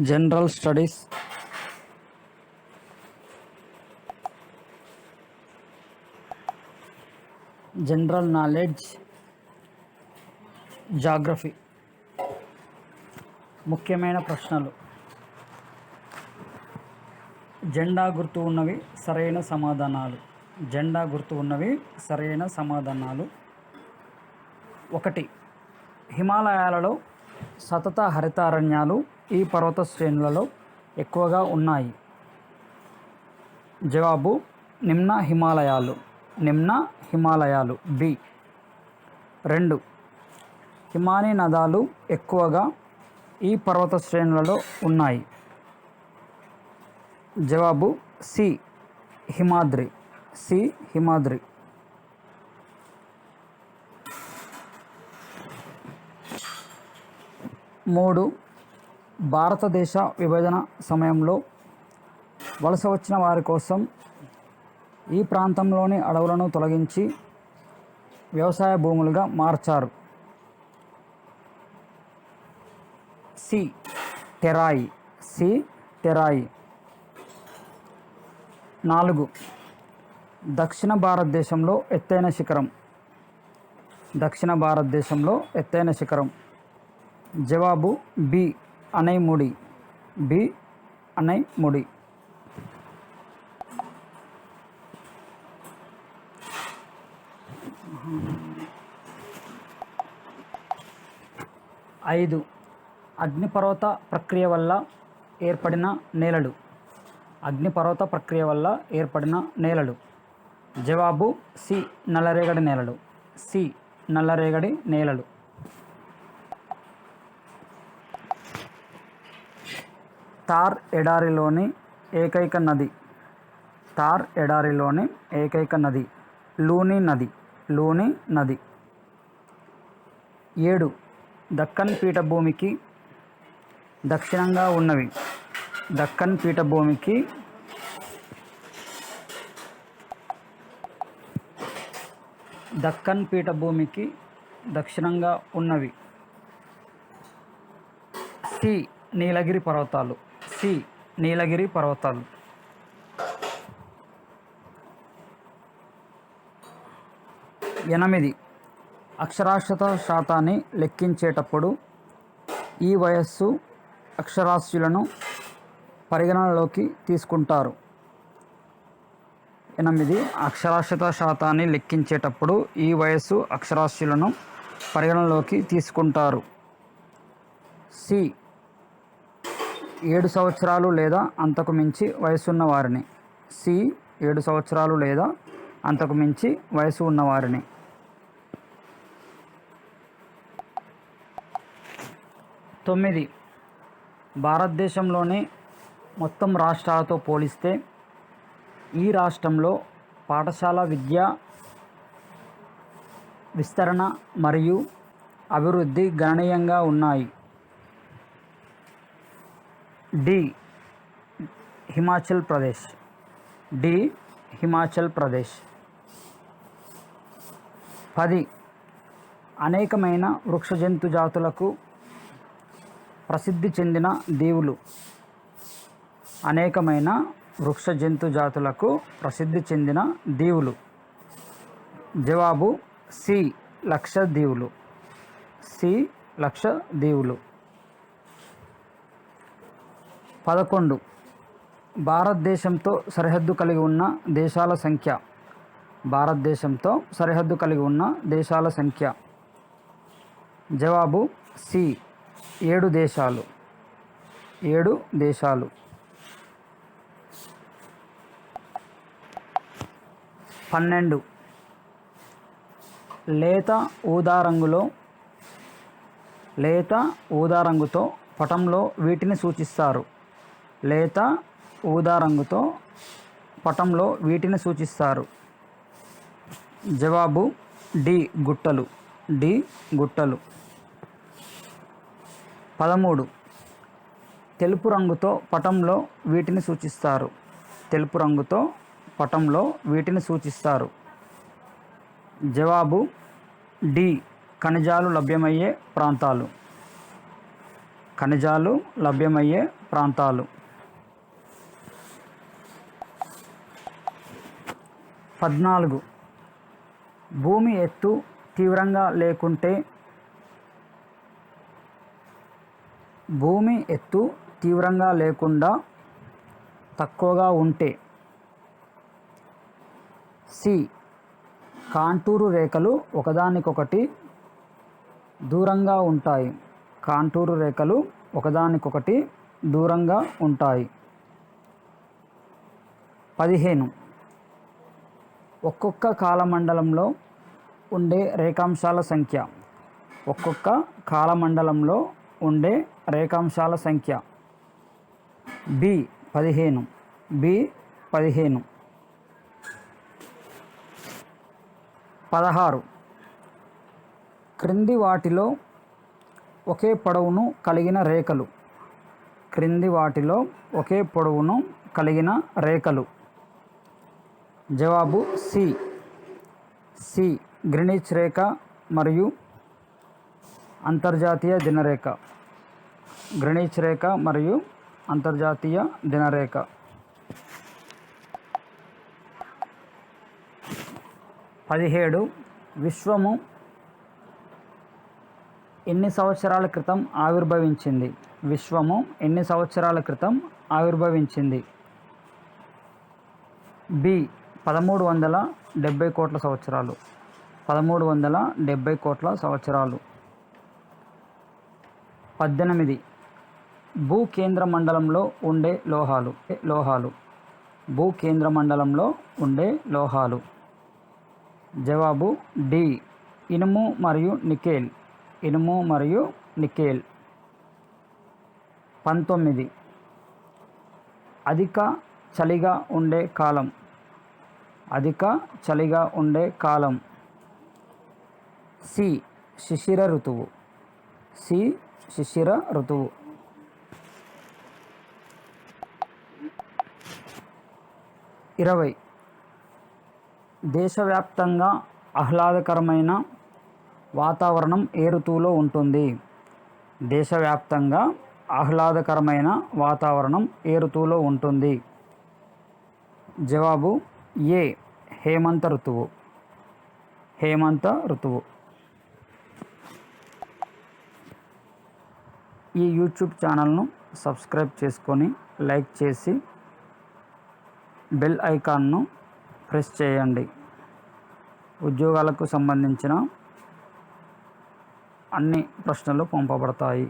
General studies, general knowledge, geography. ముఖ్యమైన ప్రశ్నలు. జెండా గుర్తు ఉన్నవి సరైన సమాధానాలు. జెండా గుర్తు ఉన్నవి సరైన సమాధానాలు. 1. హిమాలయాలలో సతత హరితారణ్యాలు ఈ పర్వత శ్రేణులలో ఎక్కువగా ఉన్నాయి. జవాబు నిమ్న హిమాలయాలు. నిమ్న హిమాలయాలు బి. 2. హిమానీ నదాలు ఎక్కువగా ఈ పర్వత శ్రేణులలో ఉన్నాయి. జవాబు సి హిమాద్రి. సి హిమాద్రి. 3. భారతదేశ విభజన సమయంలో వలస వచ్చిన వారి కోసం ఈ ప్రాంతంలోని అడవులను తొలగించి వ్యవసాయ భూములుగా మార్చారు. సి టెరాయి. సి టెరాయి. 4. దక్షిణ భారతదేశంలో ఎత్తైన శిఖరం. దక్షిణ భారతదేశంలో ఎత్తైన శిఖరం. జవాబు బి అనైముడి. బి అనైముడి. 5. అగ్నిపర్వత ప్రక్రియ వల్ల ఏర్పడిన నేలలు. అగ్నిపర్వత ప్రక్రియ వల్ల ఏర్పడిన నేలలు. జవాబు సి నల్లరేగడి నేలలు. సి నల్లరేగడి నేలలు. థార్ ఎడారిలోని ఏకైక నది. థార్ ఎడారిలోని ఏకైక నది లూని నది. లూని నది. 7. దక్కన్ పీఠభూమికి దక్షిణంగా ఉన్నవి. దక్కన్ పీఠభూమికి దక్కన్ పీఠభూమికి దక్షిణంగా ఉన్నవి. సి నీలగిరి పర్వతాలు. సి నీలగిరి పర్వతాలు. 8. అక్షరాస్యత శాతాన్ని లెక్కించేటప్పుడు ఈ వయస్సు అక్షరాస్యులను పరిగణనలోకి తీసుకుంటారు. 8. అక్షరాస్యత శాతాన్ని లెక్కించేటప్పుడు ఈ వయస్సు అక్షరాస్యులను పరిగణనలోకి తీసుకుంటారు. సి 7 సంవత్సరాలు లేదా అంతకు మించి వయసున్న వారిని. సి 7 సంవత్సరాలు లేదా అంతకు మించి వయసు ఉన్నవారిని. 9. భారతదేశంలోని మొత్తం రాష్ట్రాలతో పోలిస్తే ఈ రాష్ట్రంలో పాఠశాల విద్యా విస్తరణ మరియు అభివృద్ధి గణనీయంగా ఉన్నాయి. డి హిమాచల్ ప్రదేశ్. డి హిమాచల్ ప్రదేశ్. 10. అనేకమైన వృక్ష జంతు జాతులకు ప్రసిద్ధి చెందిన దీవులు. అనేకమైన వృక్ష జంతు జాతులకు ప్రసిద్ధి చెందిన దీవులు. జవాబు సి లక్షద్వీపులు. సి లక్షద్వీపులు. 11. భారతదేశంతో సరిహద్దు కలిగి ఉన్న దేశాల సంఖ్య. భారతదేశంతో సరిహద్దు కలిగి ఉన్న దేశాల సంఖ్య. జవాబు సి 7 దేశాలు. 7 దేశాలు. 12. లేత ఊదా రంగుతో పటంలో వీటిని సూచిస్తారు. లేత ఊదా రంగుతో పటంలో వీటిని సూచిస్తారు. జవాబు డి గుట్టలు. డి గుట్టలు. 13. తెలుపు రంగుతో పటంలో వీటిని సూచిస్తారు. తెలుపు రంగుతో పటంలో వీటిని సూచిస్తారు. జవాబు డి ఖనిజాలు లభ్యమయ్యే ప్రాంతాలు. ఖనిజాలు లభ్యమయ్యే ప్రాంతాలు. 14. భూమి ఎత్తు తీవ్రంగా లేకుంటే భూమి ఎత్తు తీవ్రంగా లేకుండా తక్కువగా ఉంటే. సి. కాంటూరు రేఖలు ఒకదానికొకటి దూరంగా ఉంటాయి. కాంటూరు రేఖలు ఒకదానికొకటి దూరంగా ఉంటాయి. 15. ఒక్కొక్క కాలమండలంలో ఉండే రేఖాంశాల సంఖ్య. ఒక్కొక్క కాలమండలంలో ఉండే రేఖాంశాల సంఖ్య. బి 15. బి 15. 16. క్రింది వాటిలో ఒకే పొడవును కలిగిన రేఖలు. క్రింది వాటిలో ఒకే పొడవును కలిగిన రేఖలు. జవాబు సి. సి. గ్రీనిచ్ రేఖ మరియు అంతర్జాతీయ దినరేఖ. గ్రీనిచ్ రేఖ మరియు అంతర్జాతీయ దినరేఖ. 17. విశ్వము ఎన్ని సంవత్సరాల క్రితం ఆవిర్భవించింది? విశ్వము ఎన్ని సంవత్సరాల క్రితం ఆవిర్భవించింది? బి 1370 కోట్ల సంవత్సరాలు. 1370 కోట్ల సంవత్సరాలు. 18. భూకేంద్ర మండలంలో ఉండే లోహాలు. లోహాలు. భూకేంద్ర మండలంలో ఉండే లోహాలు. జవాబు డి. ఇనుము మరియు నికెల్. ఇనుము మరియు నికెల్. 19. అధిక చలిగా ఉండే కాలం. అధిక చలిగా ఉండే కాలం. సి. శిశిర ఋతువు. సి. శిశిర ఋతువు. 20. దేశవ్యాప్తంగా ఆహ్లాదకరమైన వాతావరణం ఏ ఋతువులో ఉంటుంది? దేశవ్యాప్తంగా ఆహ్లాదకరమైన వాతావరణం ఏ ఋతువులో ఉంటుంది? జవాబు ఏ. హేమంత ఋతువు. హేమంత ఋతువు. ఈ యూట్యూబ్ ఛానల్ను సబ్స్క్రైబ్ చేసుకొని లైక్ చేసి బెల్ ఐకాన్ను ప్రెస్ చేయండి. ఉద్యోగాలకు సంబంధించిన అన్ని ప్రశ్నలు పంపబడతాయి.